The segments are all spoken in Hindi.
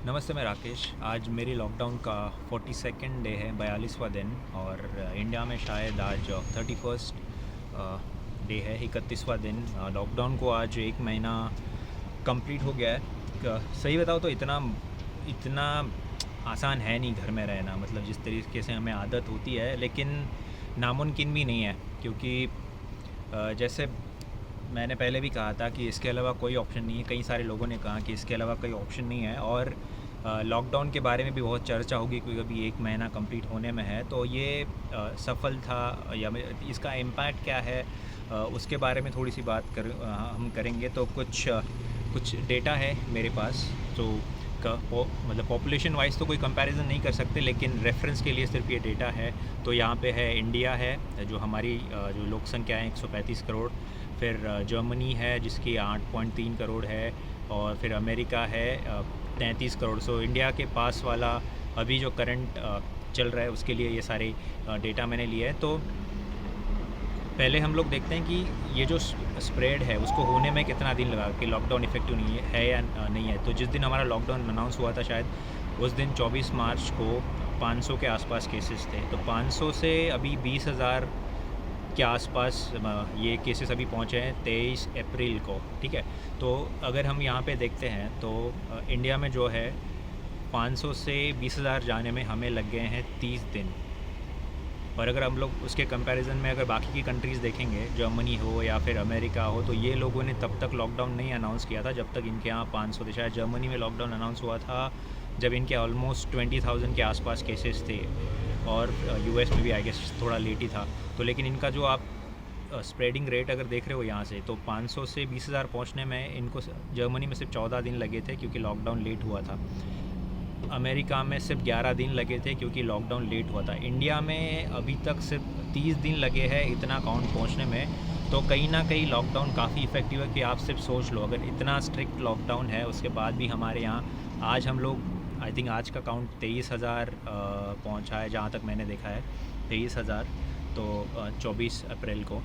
नमस्ते, मैं राकेश। आज मेरी लॉकडाउन का 42nd डे है, 42वां दिन। और इंडिया में शायद आज 31st डे है, 31वां दिन। लॉकडाउन को आज एक महीना कंप्लीट हो गया है। सही बताओ तो इतना इतना आसान है नहीं घर में रहना, मतलब जिस तरीके से हमें आदत होती है, लेकिन नामुमकिन भी नहीं है। क्योंकि जैसे मैंने पहले भी कहा था कि इसके अलावा कोई ऑप्शन नहीं है। कई सारे लोगों ने कहा कि इसके अलावा कोई ऑप्शन नहीं है। और लॉकडाउन के बारे में भी बहुत चर्चा होगी क्योंकि अभी एक महीना कंप्लीट होने में है। तो ये सफल था या इसका इम्पैक्ट क्या है, उसके बारे में थोड़ी सी बात हम करेंगे। तो कुछ डेटा है मेरे पास। तो मतलब पॉपुलेशन वाइज तो कोई कंपैरिजन नहीं कर सकते, लेकिन रेफरेंस के लिए सिर्फ ये डेटा है। तो यहाँ पे है इंडिया है, जो हमारी जो लोक संख्या है 135 करोड़। फिर जर्मनी है जिसकी 8.3 करोड़ है। और फिर अमेरिका है 33 करोड़। सो इंडिया के पास वाला अभी जो करंट चल रहा है उसके लिए ये सारे डेटा मैंने लिए हैं। तो पहले हम लोग देखते हैं कि ये जो स्प्रेड है उसको होने में कितना दिन लगा, कि लॉकडाउन इफेक्टिव नहीं है या नहीं है। तो जिस दिन हमारा लॉकडाउन अनाउंस हुआ था शायद उस दिन 24 मार्च को 500 के आसपास केसेस थे। तो 500 से अभी 20,000 के आसपास ये केसेस अभी पहुँचे हैं 23 अप्रैल को। ठीक है, तो अगर हम यहाँ पे देखते हैं तो इंडिया में जो है 500 से 20,000 जाने में हमें लग गए हैं 30 दिन। और अगर हम लोग उसके कंपैरिजन में अगर बाकी की कंट्रीज़ देखेंगे, जर्मनी हो या फिर अमेरिका हो, तो ये लोगों ने तब तक लॉकडाउन नहीं अनाउंस किया था जब तक इनके यहाँ 500 थे। शायद जर्मनी में लॉकडाउन अनाउंस हुआ था जब इनके ऑलमोस्ट 20,000 के आसपास केसेस थे। और यूएस में भी आई गेस थोड़ा लेट ही था। तो लेकिन इनका जो आप स्प्रेडिंग रेट अगर देख रहे हो यहाँ से, तो 500 से 20,000 पहुँचने में इनको जर्मनी में सिर्फ 14 दिन लगे थे क्योंकि लॉकडाउन लेट हुआ था। अमेरिका में सिर्फ 11 दिन लगे थे क्योंकि लॉकडाउन लेट हुआ था। इंडिया में अभी तक सिर्फ 30 दिन लगे हैं इतना काउंट पहुंचने में। तो कहीं ना कहीं लॉकडाउन काफ़ी इफ़ेक्टिव है। कि आप सिर्फ सोच लो, अगर इतना स्ट्रिक्ट लॉकडाउन है उसके बाद भी हमारे यहाँ आज हम लोग, आई थिंक आज का काउंट 23,000 पहुँचा है जहाँ तक मैंने देखा है, 23,000। तो 24 अप्रैल को।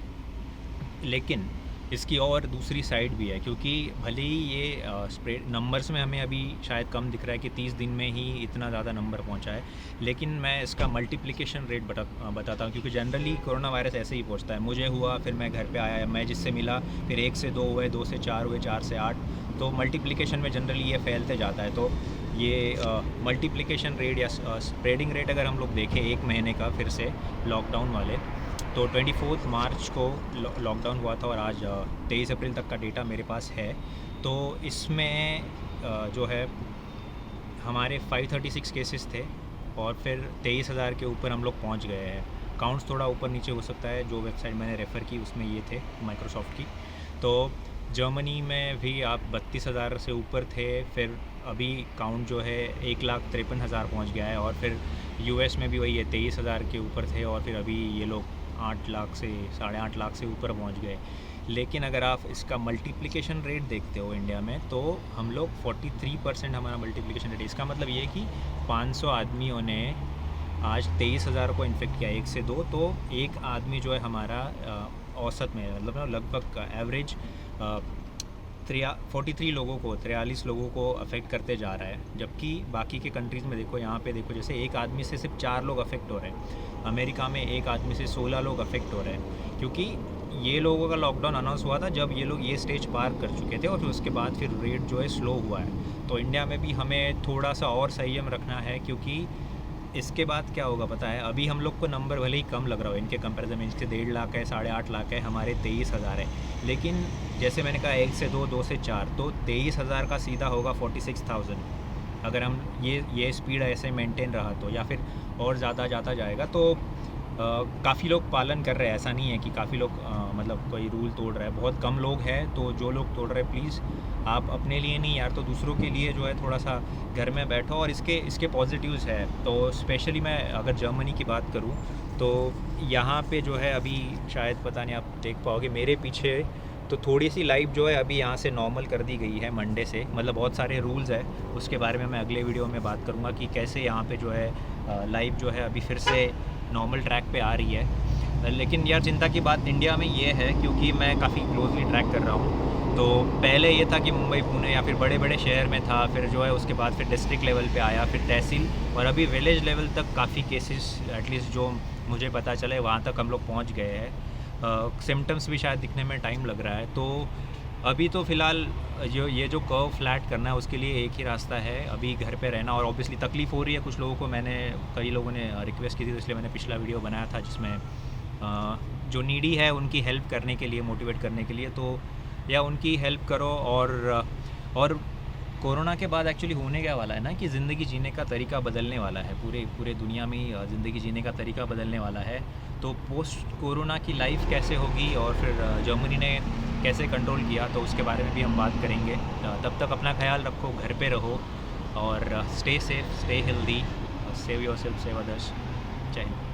लेकिन इसकी और दूसरी साइड भी है, क्योंकि भले ही ये स्प्रेड नंबर्स में हमें अभी शायद कम दिख रहा है कि 30 दिन में ही इतना ज़्यादा नंबर पहुंचा है, लेकिन मैं इसका मल्टीप्लिकेशन रेट बताता हूँ। क्योंकि जनरली कोरोना वायरस ऐसे ही पहुंचता है। मुझे हुआ, फिर मैं घर पे आया, मैं जिससे मिला, फिर 1 से 2 हुए, 2 से 4 हुए, 4 से 8। तो मल्टीप्लिकेशन में जनरली ये फैलते जाता है। तो ये मल्टीप्लिकेशन रेट या स्प्रेडिंग रेट अगर हम लोग देखें एक महीने का फिर से लॉकडाउन वाले, तो 24 मार्च को लॉकडाउन हुआ था और आज 23 अप्रैल तक का डेटा मेरे पास है। तो इसमें जो है हमारे 536 केसेस थे और फिर 23,000 के ऊपर हम लोग पहुंच गए हैं। काउंट्स थोड़ा ऊपर नीचे हो सकता है, जो वेबसाइट मैंने रेफ़र की उसमें ये थे माइक्रोसॉफ्ट की। तो जर्मनी में भी आप 32,000 से ऊपर थे। फिर अभी काउंट जो है 1,53,000 पहुँच गया है। और फिर यूएस में भी वही है, 23,000 के ऊपर थे और फिर अभी ये लोग 8 लाख से 8.5 लाख से ऊपर पहुंच गए। लेकिन अगर आप इसका मल्टीप्लिकेशन रेट देखते हो इंडिया में, तो हम लोग 43% हमारा मल्टीप्लिकेशन रेट। इसका मतलब ये कि 500 आदमियों ने आज 23,000 को इन्फेक्ट किया, 1 से 2। तो एक आदमी जो है हमारा औसत में, मतलब लगभग एवरेज 43 लोगों को, 43 लोगों को अफेक्ट करते जा रहा है। जबकि बाकी के कंट्रीज़ में देखो, यहाँ पे देखो, जैसे एक आदमी से सिर्फ 4 लोग अफेक्ट हो रहे हैं। अमेरिका में एक आदमी से 16 लोग अफेक्ट हो रहे हैं। क्योंकि ये लोगों का लॉकडाउन अनाउंस हुआ था जब ये लोग ये स्टेज पार कर चुके थे और फिर उसके बाद फिर रेट जो है स्लो हुआ है। तो इंडिया में भी हमें थोड़ा सा और संयम रखना है, क्योंकि इसके बाद क्या होगा पता है। अभी हम लोग को नंबर भले ही कम लग रहा हो इनके कंपैरिजन में, इनसे 1.5 लाख है, 8.5 लाख है, हमारे 23,000 है। लेकिन जैसे मैंने कहा 1 से 2, 2 से 4, तो 23,000 का सीधा होगा 46,000 अगर हम ये स्पीड ऐसे मेंटेन रहा तो, या फिर और ज़्यादा जाता जाएगा। तो काफ़ी लोग पालन कर रहे हैं, ऐसा नहीं है कि काफ़ी लोग मतलब कोई रूल तोड़ रहा है। बहुत कम लोग हैं। तो जो लोग तोड़ रहे हैं, प्लीज़ आप अपने लिए नहीं यार, तो दूसरों के लिए जो है थोड़ा सा घर में बैठो। और इसके पॉजिटिव्स है। तो स्पेशली मैं अगर जर्मनी की बात करूँ, तो यहाँ पे जो है अभी शायद पता नहीं आप देख पाओगे मेरे पीछे, तो थोड़ी सी लाइफ जो है अभी यहाँ से नॉर्मल कर दी गई है मंडे से। मतलब बहुत सारे रूल्स है, उसके बारे में मैं अगले वीडियो में बात करूँगा कि कैसे यहाँ पे जो है लाइफ जो है अभी फिर से नॉर्मल ट्रैक पे आ रही है। लेकिन यार चिंता की बात इंडिया में ये है, क्योंकि मैं काफ़ी क्लोजली ट्रैक कर रहा हूँ तो पहले ये था कि मुंबई, पुणे या फिर बड़े बड़े शहर में था, फिर जो है उसके बाद फिर डिस्ट्रिक्ट लेवल पे आया, फिर तहसील, और अभी विलेज लेवल तक काफ़ी केसेस एटलीस्ट जो मुझे पता चले वहाँ तक हम लोग पहुँच गए हैं। सिम्टम्स भी शायद दिखने में टाइम लग रहा है। तो अभी तो फ़िलहाल जो ये जो कर्व फ्लैट करना है उसके लिए एक ही रास्ता है, अभी घर पे रहना। और ऑब्वियसली तकलीफ़ हो रही है कुछ लोगों को, कई लोगों ने रिक्वेस्ट की थी, तो इसलिए मैंने पिछला वीडियो बनाया था जिसमें जो नीडी है उनकी हेल्प करने के लिए, मोटिवेट करने के लिए, तो या उनकी हेल्प करो। और कोरोना के बाद एक्चुअली होने क्या वाला है ना कि ज़िंदगी जीने का तरीका बदलने वाला है, पूरे पूरे दुनिया में ही ज़िंदगी जीने का तरीका बदलने वाला है। तो पोस्ट कोरोना की लाइफ कैसे होगी और फिर जर्मनी ने कैसे कंट्रोल किया, तो उसके बारे में भी हम बात करेंगे। तब तक अपना ख्याल रखो, घर पे रहो और stay safe, stay healthy, save yourself, save others. जय हिंद।